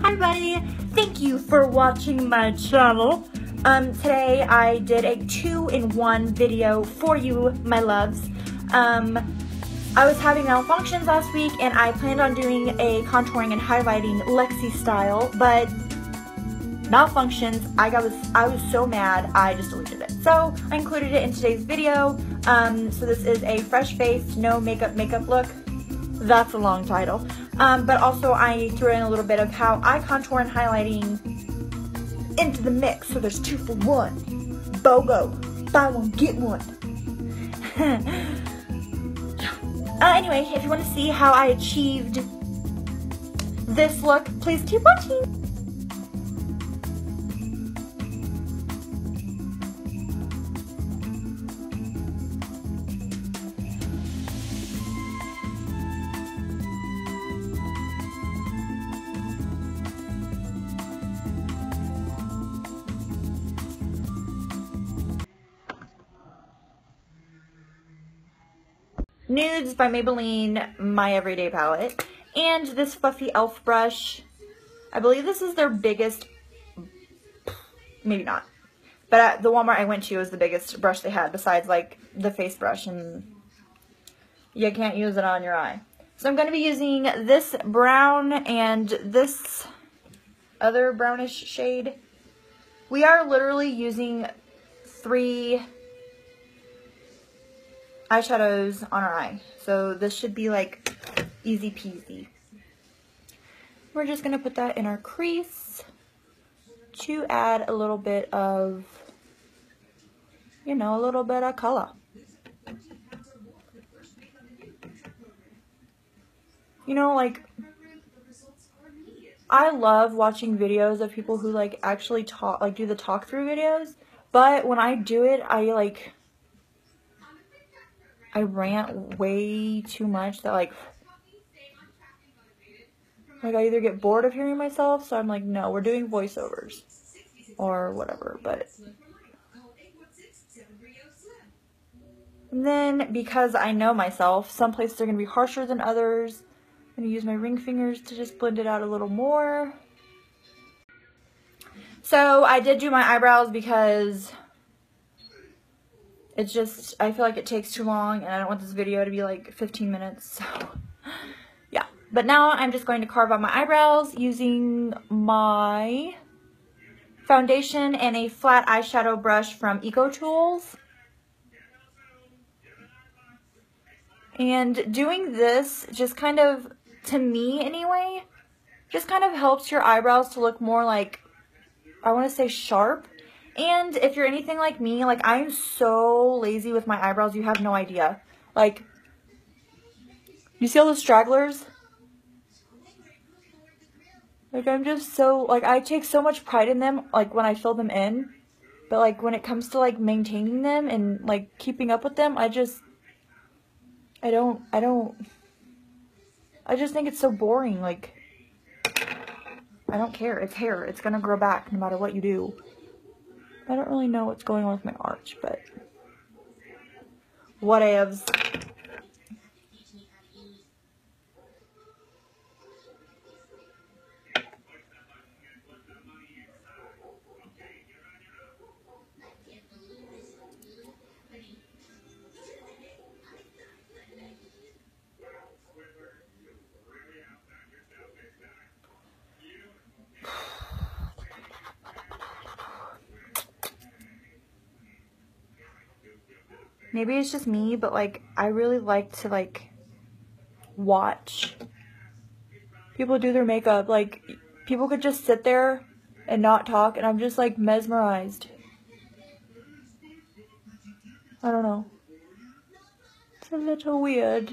Hi everybody, thank you for watching my channel. Today I did a 2-in-1 video for you, my loves. I was having malfunctions last week and I planned on doing a contouring and highlighting Lexi style, but malfunctions, I was so mad I just deleted it. So I included it in today's video. So this is a fresh faced, no makeup look. That's a long title. But also I threw in a little bit of how I contour and highlighting into the mix. So there's 2 for 1. BOGO. Buy one, get one. Anyway, if you want to see how I achieved this look, please keep watching. Nudes by Maybelline, my everyday palette, and this fluffy e.l.f. brush. I believe this is their biggest, maybe not, but at the Walmart I went to was the biggest brush they had besides like the face brush, and you can't use it on your eye. So I'm going to be using this brown and this other brownish shade. We are literally using 3 eyeshadows on our eye, so this should be like easy peasy. We're just gonna put that in our crease to add a little bit of, you know, a little bit of color. You know, like, I love watching videos of people who like actually talk, like do the talk through videos, but when I do it, I rant way too much that like I either get bored of hearing myself, so I'm like, no, we're doing voiceovers or whatever. But and then because I know myself, some places are going to be harsher than others. I'm going to use my ring fingers to just blend it out a little more. So I did do my eyebrows because it's just, I feel like it takes too long and I don't want this video to be like 15 minutes, so yeah. But now I'm just going to carve out my eyebrows using my foundation and a flat eyeshadow brush from Eco Tools. And doing this just kind of, to me anyway, just kind of helps your eyebrows to look more like, I want to say sharp. And if you're anything like me, like I'm so lazy with my eyebrows, you have no idea. Like, you see all those stragglers? Like I'm just so, like I take so much pride in them, like when I fill them in. But like when it comes to like maintaining them and like keeping up with them, I just think it's so boring. Like, I don't care. It's hair. It's gonna grow back no matter what you do. I don't really know what's going on with my arch, but whatevs. Maybe it's just me, but like I really like to like watch people do their makeup. Like people could just sit there and not talk and I'm just like mesmerized. I don't know. It's a little weird.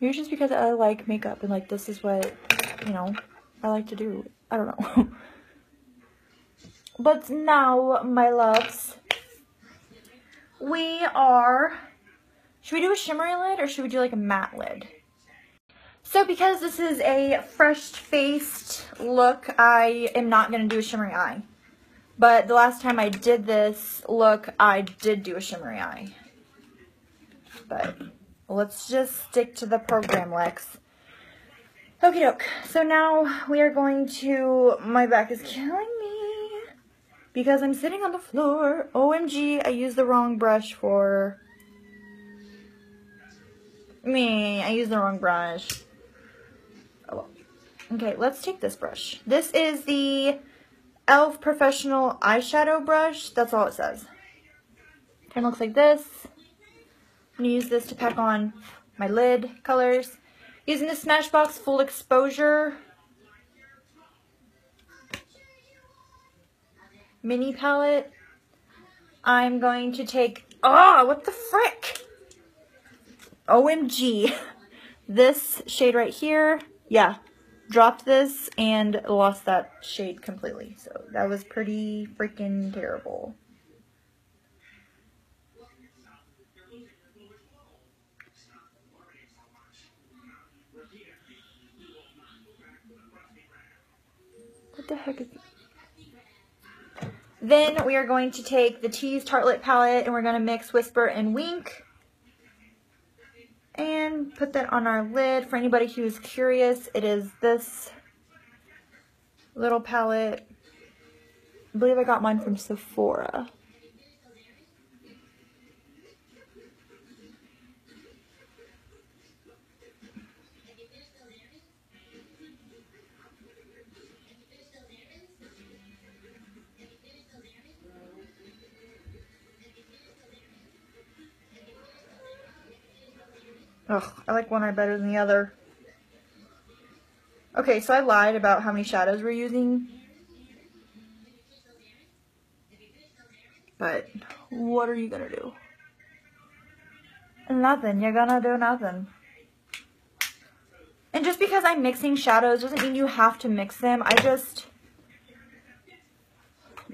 Maybe it's just because I like makeup and like this is what, you know, I like to do. I don't know. But now, my loves, should we do a shimmery lid or should we do like a matte lid? So because this is a fresh-faced look, I am not going to do a shimmery eye. But the last time I did this look, I did do a shimmery eye. But let's just stick to the program, Lex. Okie doke. So now we are going to, my back is killing me because I'm sitting on the floor. OMG, I used the wrong brush for me. I used the wrong brush. Oh well. Okay, let's take this brush. This is the E.l.f Professional Eyeshadow Brush. That's all it says. Kind of looks like this. I'm going to use this to pack on my lid colors. Using the Smashbox Full Exposure mini palette. I'm going to take, what the frick? OMG. This shade right here. Yeah. Dropped this and lost that shade completely. So that was pretty freaking terrible. What the heck is this? Then we are going to take the Tease Tartelette palette and we're going to mix Whisper and Wink. And put that on our lid. For anybody who's curious, it is this little palette. I believe I got mine from Sephora. Ugh, I like one eye better than the other. Okay, so I lied about how many shadows we're using. But what are you gonna do? Nothing. You're gonna do nothing. And just because I'm mixing shadows doesn't mean you have to mix them. I just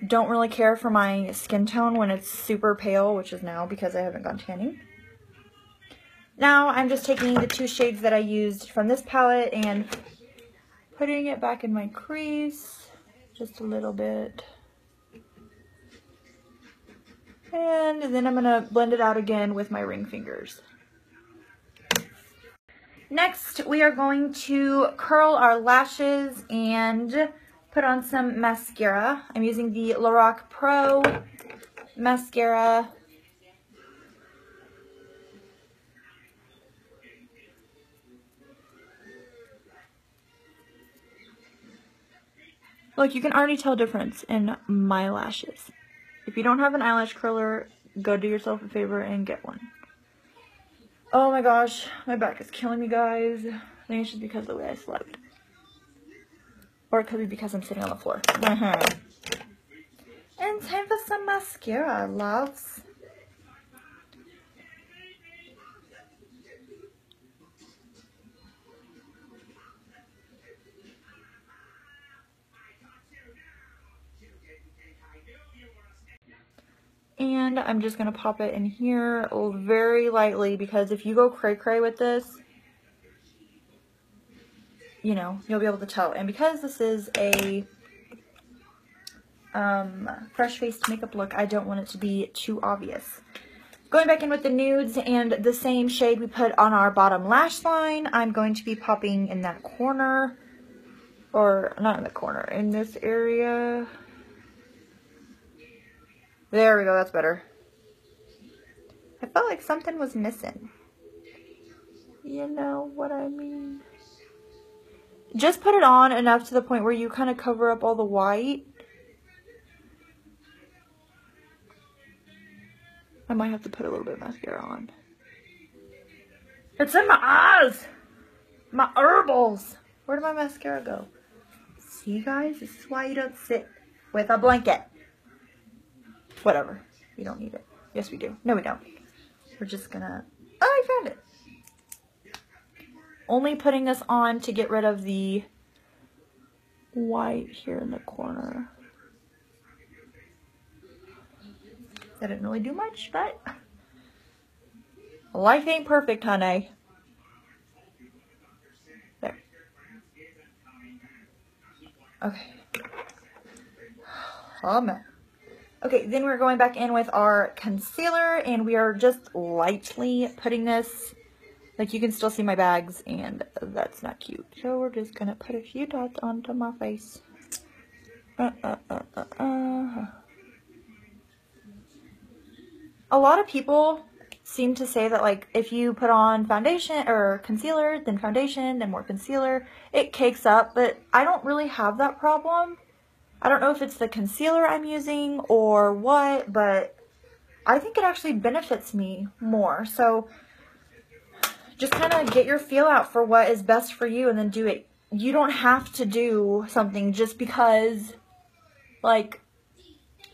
don't really care for my skin tone when it's super pale, which is now because I haven't gone tanning. Now I'm just taking the two shades that I used from this palette and putting it back in my crease just a little bit. And then I'm going to blend it out again with my ring fingers. Next, we are going to curl our lashes and put on some mascara. I'm using the LoRac Pro mascara. Look, you can already tell a difference in my lashes. If you don't have an eyelash curler, go do yourself a favor and get one. Oh my gosh, my back is killing me, guys. I think it's just because of the way I slept. Or it could be because I'm sitting on the floor. And time for some mascara, loves. And I'm just going to pop it in here very lightly because if you go cray-cray with this, you know, you'll be able to tell. And because this is a fresh-faced makeup look, I don't want it to be too obvious. Going back in with the nudes and the same shade we put on our bottom lash line, I'm going to be popping in that corner, or not in the corner, in this area. There we go, that's better. I felt like something was missing. You know what I mean? Just put it on enough to the point where you kind of cover up all the white. I might have to put a little bit of mascara on. It's in my eyes! My herbals! Where did my mascara go? See, guys? This is why you don't sit with a blanket. Whatever. We don't need it. Yes, we do. No, we don't. We're just gonna... Oh, I found it. Only putting this on to get rid of the white here in the corner. That didn't really do much, but... Life ain't perfect, honey. There. Okay. Oh, man. Okay, then we're going back in with our concealer, and we are just lightly putting this Like, you can still see my bags, and that's not cute. So we're just gonna put a few dots onto my face. A lot of people seem to say that, like, if you put on foundation or concealer, then foundation, then more concealer, it cakes up, but I don't really have that problem. I don't know if it's the concealer I'm using or what, but I think it actually benefits me more. So just kind of get your feel out for what is best for you and then do it. You don't have to do something just because, like,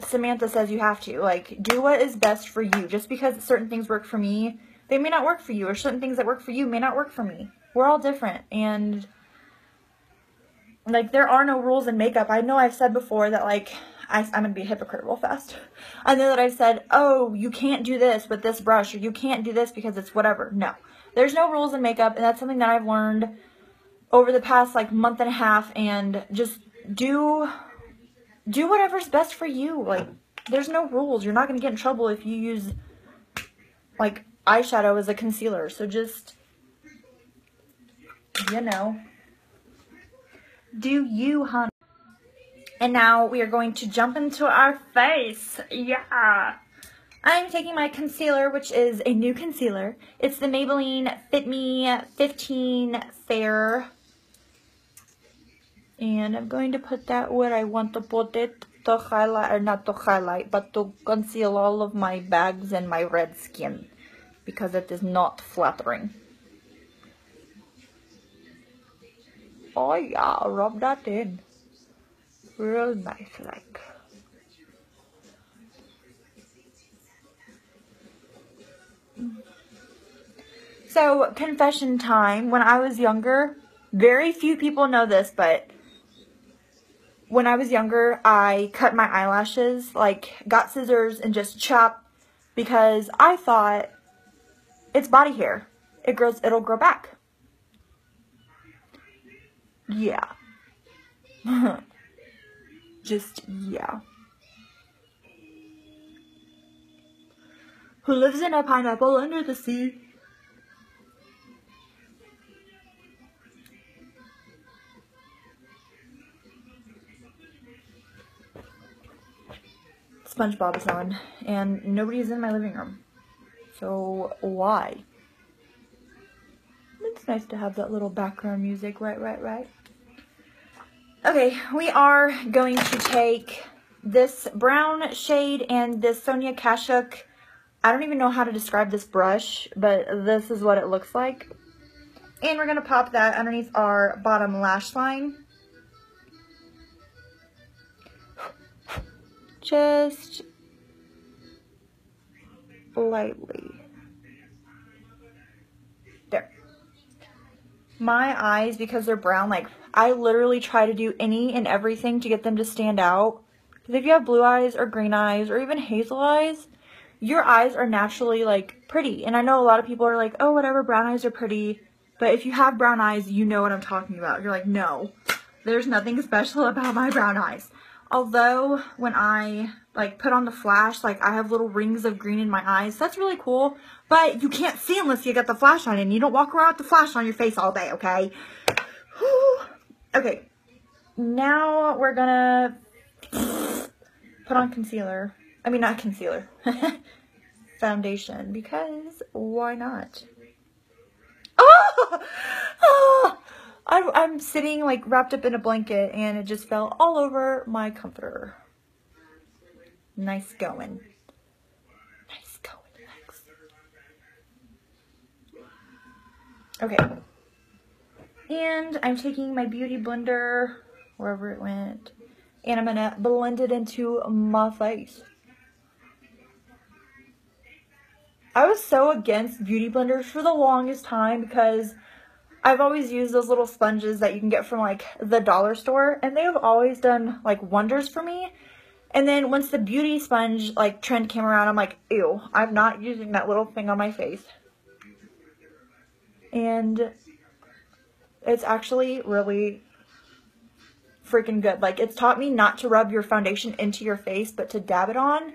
Samantha says you have to. Like, do what is best for you. Just because certain things work for me, they may not work for you. Or certain things that work for you may not work for me. We're all different. And, like, there are no rules in makeup. I know I've said before that, like, I'm going to be a hypocrite real fast. I know that I've said, oh, you can't do this with this brush. Or you can't do this because it's whatever. No. There's no rules in makeup. And that's something that I've learned over the past, like, month and a half. And just do whatever's best for you. Like, there's no rules. You're not going to get in trouble if you use, like, eyeshadow as a concealer. So just, you know, do you, honey. And now we are going to jump into our face. Yeah. I'm taking my concealer, which is a new concealer. It's the Maybelline Fit Me 15 Fair. And I'm going to put that where I want to put it to highlight, or not to highlight, but to conceal all of my bags and my red skin. Because it is not flattering. Oh yeah, rub that in. Real nice, like. So, confession time. When I was younger, very few people know this, but when I was younger, I cut my eyelashes, like, got scissors and just chopped because I thought it's body hair. It'll grow back. Yeah. Just, yeah. Who lives in a pineapple under the sea? SpongeBob is on, and nobody's in my living room. So, why? It's nice to have that little background music, right? Okay, we are going to take this brown shade and this Sonia Kashuk. I don't even know how to describe this brush, but this is what it looks like. And we're going to pop that underneath our bottom lash line. Just lightly. There. My eyes, because they're brown, like, I literally try to do any and everything to get them to stand out. Because if you have blue eyes or green eyes or even hazel eyes, your eyes are naturally, like, pretty. And I know a lot of people are like, oh, whatever, brown eyes are pretty. But if you have brown eyes, you know what I'm talking about. You're like, no, there's nothing special about my brown eyes. Although, when I, like, put on the flash, like, I have little rings of green in my eyes. That's really cool. But you can't see unless you got the flash on, and you don't walk around with the flash on your face all day, okay? Okay. Now we're gonna put on concealer. I mean, not concealer. Foundation. Because, why not? Oh! Oh! I'm sitting, like, wrapped up in a blanket, and it just fell all over my comforter. Nice going. Nice going, Lex. Okay. And I'm taking my beauty blender, wherever it went, and I'm going to blend it into my face. I was so against beauty blenders for the longest time because I've always used those little sponges that you can get from, like, the dollar store, and they have always done, like, wonders for me. And then once the beauty sponge, like, trend came around, I'm like, ew, I'm not using that little thing on my face. And it's actually really freaking good. Like, it's taught me not to rub your foundation into your face, but to dab it on,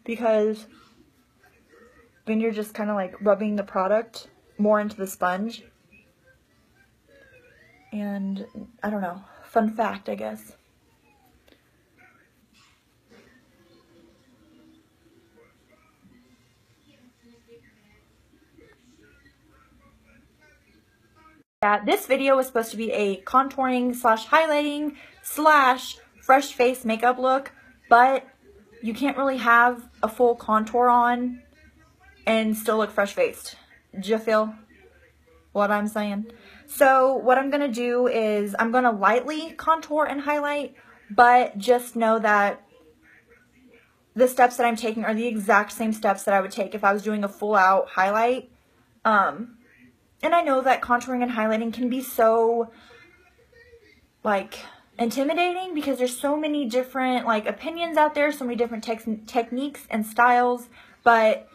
because then you're just kind of, like, rubbing the product more into the sponge. And I don't know, fun fact, I guess. Yeah, this video was supposed to be a contouring slash highlighting slash fresh face makeup look, but you can't really have a full contour on and still look fresh faced. Do you feel what I'm saying? So what I'm going to do is I'm going to lightly contour and highlight, but just know that the steps that I'm taking are the exact same steps that I would take if I was doing a full out highlight. And I know that contouring and highlighting can be so, like, intimidating because there's so many different, like, opinions out there, so many different techniques and styles, but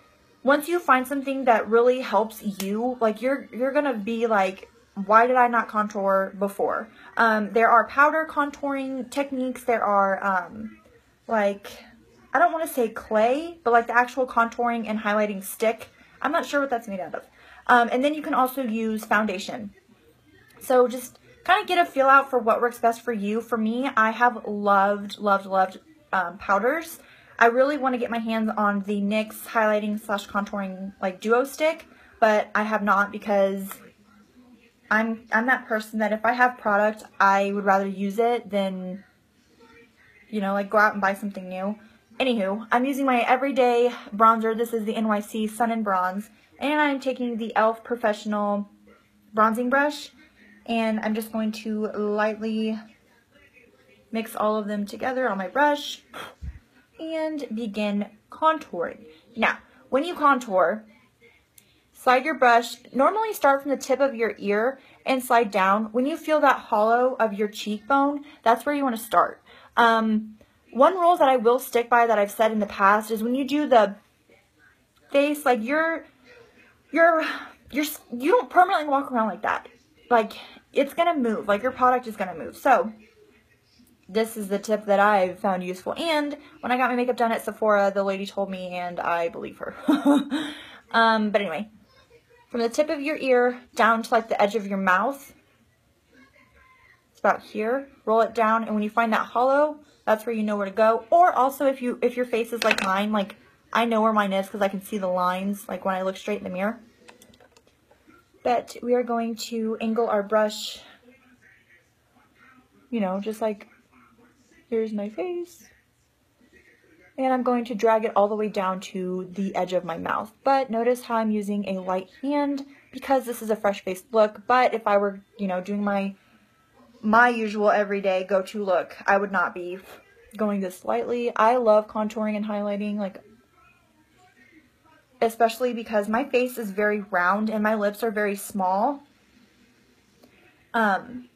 once you find something that really helps you, like, you're gonna be like, why did I not contour before? There are powder contouring techniques, there are, like, I don't want to say clay, but like the actual contouring and highlighting stick. I'm not sure what that's made out of. And then you can also use foundation. So just kind of get a feel out for what works best for you. For me, I have loved powders. I really want to get my hands on the NYX highlighting slash contouring like duo stick, but I have not because I'm that person that if I have product, I would rather use it than, you know, like go out and buy something new. Anywho, I'm using my everyday bronzer. This is the NYC Sun and Bronze. And I'm taking the e.l.f. Professional bronzing brush. And I'm just going to lightly mix all of them together on my brush. And begin contouring. Now, when you contour, slide your brush. Normally start from the tip of your ear and slide down. When you feel that hollow of your cheekbone, that's where you want to start. One rule that I will stick by that I've said in the past is when you do the face, like you don't permanently walk around like that. Like, it's going to move. Like, your product is going to move. So, this is the tip that I've found useful. And when I got my makeup done at Sephora, the lady told me, and I believe her. But anyway, from the tip of your ear down to, like, the edge of your mouth. It's about here. Roll it down, and when you find that hollow, that's where you know where to go. Or also, if your face is like mine, like, I know where mine is because I can see the lines, like, when I look straight in the mirror. But we are going to angle our brush, you know, just like, here's my face. And I'm going to drag it all the way down to the edge of my mouth. But notice how I'm using a light hand because this is a fresh faced look. But if I were, you know, doing my usual everyday go-to look, I would not be going this lightly. I love contouring and highlighting, like, especially because my face is very round and my lips are very small. Contouring,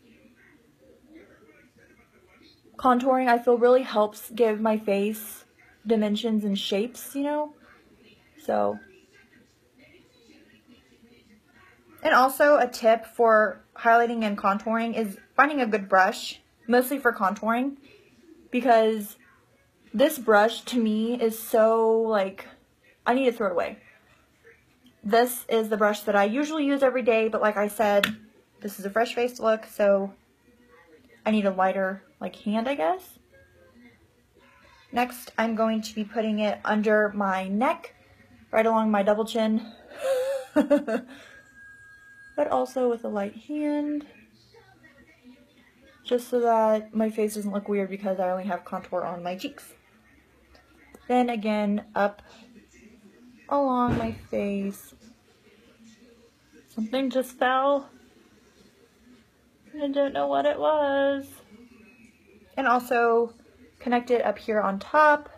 I feel, really helps give my face dimensions and shapes, you know? So, and also a tip for highlighting and contouring is finding a good brush, mostly for contouring, because this brush to me is so, like, I need to throw it away. This is the brush that I usually use every day, but like I said, this is a fresh faced look, so I need a lighter, like, hand, I guess. Next, I'm going to be putting it under my neck, right along my double chin, but also with a light hand, just so that my face doesn't look weird because I only have contour on my cheeks. Then again, up along my face. Something just fell. I don't know what it was. And also connect it up here on top.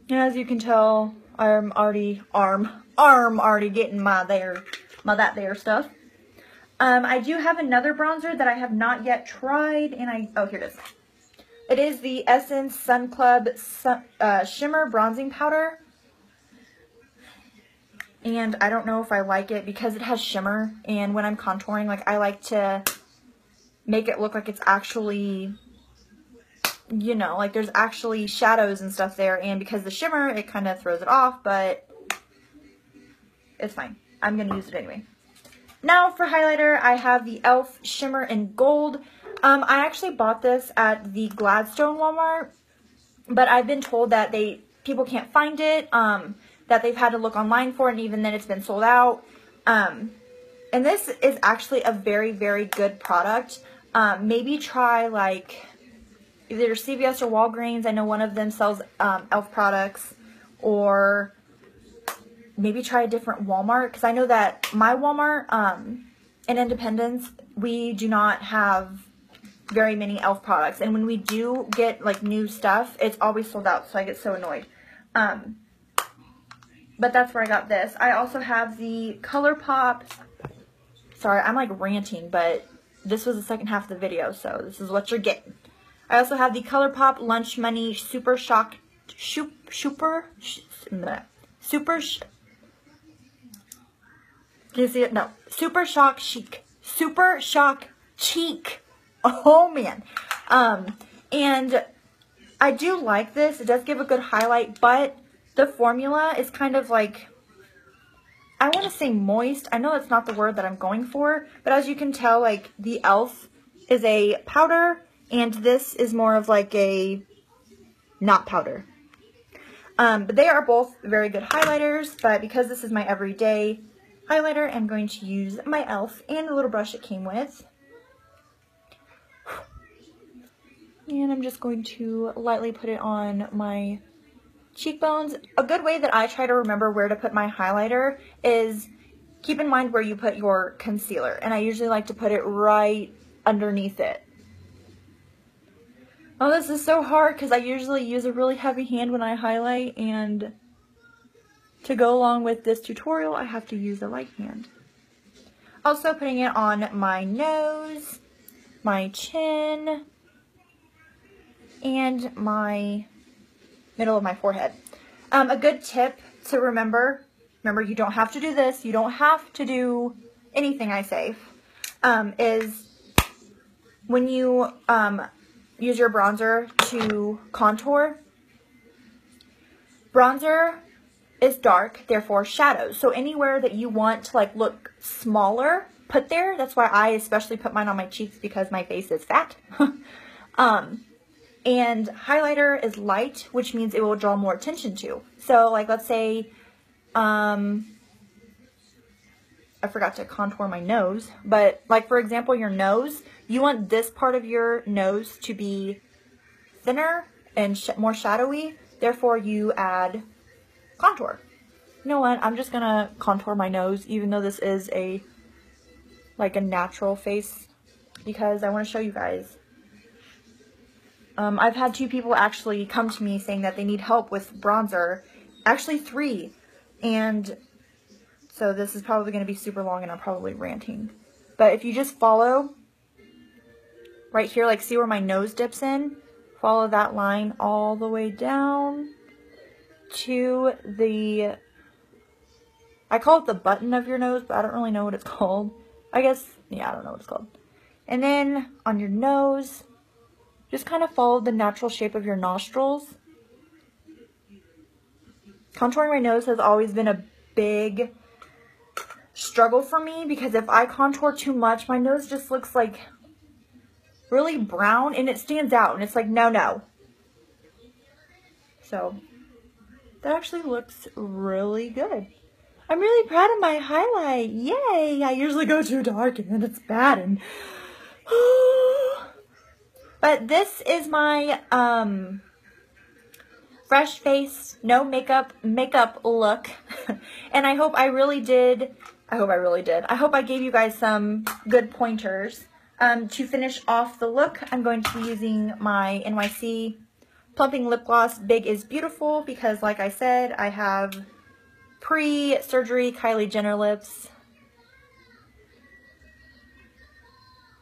And as you can tell, I'm already already getting my that there stuff. I do have another bronzer that I have not yet tried, and oh, here it is. It is the Essence Sun Club Shimmer Bronzing Powder. And I don't know if I like it because it has shimmer, and when I'm contouring, like, I like to make it look like it's actually you know, like there's actually shadows and stuff there, and because the shimmer, it kind of throws it off, but it's fine. I'm going to use it anyway. Now for highlighter, I have the e.l.f. Shimmer in Gold. I actually bought this at the Gladstone Walmart, but I've been told that people can't find it, that they've had to look online for it, and even then it's been sold out. And this is actually a very, very good product. Maybe try like either CVS or Walgreens. I know one of them sells e.l.f. products, or maybe try a different Walmart, because I know that my Walmart in Independence, we do not have very many e.l.f. products, and when we do get like new stuff, it's always sold out, so I get so annoyed. But that's where I got this. I also have the Colourpop. Sorry, I'm like ranting, but this was the second half of the video, so this is what you're getting. I also have the Colourpop Lunch Money Super Shock can you see it? No. Super Shock Chic. Super Shock Cheek. Oh, man. And I do like this. It does give a good highlight, but the formula is kind of like, I want to say moist. I know that's not the word that I'm going for, but as you can tell, like the e.l.f. is a powder, and this is more of like a not powder. But they are both very good highlighters, but because this is my everyday highlighter, I'm going to use my e.l.f. and the little brush it came with. And I'm just going to lightly put it on my cheekbones. A good way that I try to remember where to put my highlighter is keep in mind where you put your concealer. And I usually like to put it right underneath it. Oh, this is so hard because I usually use a really heavy hand when I highlight, and to go along with this tutorial, I have to use a light hand. Also putting it on my nose, my chin, and my middle of my forehead. A good tip to remember you don't have to do this, you don't have to do anything I say, is when you use your bronzer to contour, bronzer is dark, therefore shadows. So anywhere that you want to like look smaller, put there. That's why I especially put mine on my cheeks, because my face is fat. And highlighter is light, which means it will draw more attention to. So like let's say, I forgot to contour my nose, but like for example, your nose, you want this part of your nose to be thinner and more shadowy, therefore you add contour. You know what, I'm just gonna contour my nose, even though this is like a natural face, because I want to show you guys. I've had 2 people actually come to me saying that they need help with bronzer, actually 3, and so this is probably going to be super long and I'm probably ranting. But if you just follow right here, like see where my nose dips in, follow that line all the way down to the, I call it the button of your nose, but I don't really know what it's called. I guess, yeah, I don't know what it's called. And then on your nose, just kind of follow the natural shape of your nostrils. Contouring my nose has always been a big struggle for me, because if I contour too much, my nose just looks like really brown and it stands out, and it's like, no. So that actually looks really good. I'm really proud of my highlight. Yay! I usually go too dark and then it's bad, and but this is my fresh face, no makeup look. And I hope I really did. I hope I gave you guys some good pointers. To finish off the look, I'm going to be using my NYC Plumping Lip Gloss Big is Beautiful, because like I said, I have pre-surgery Kylie Jenner lips.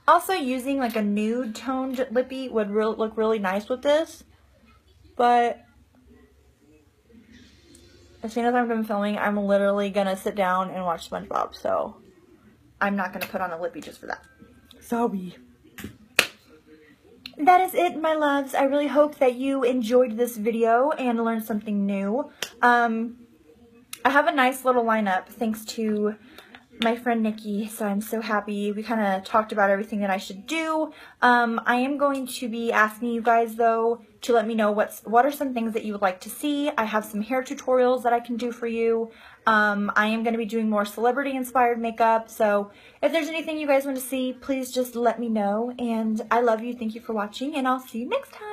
Also using like a nude toned lippy would look really nice with this, but as soon as I'm done filming, I'm literally gonna sit down and watch SpongeBob, so I'm not gonna put on a lippy just for that. Sorry. that is it, my loves. I really hope that you enjoyed this video and learned something new. I have a nice little lineup thanks to my friend Nikki, so I'm so happy. We kind of talked about everything that I should do. I am going to be asking you guys, though, to let me know what are some things that you would like to see. I have some hair tutorials that I can do for you. I am going to be doing more celebrity-inspired makeup, so if there's anything you guys want to see, please just let me know. And I love you. Thank you for watching, and I'll see you next time.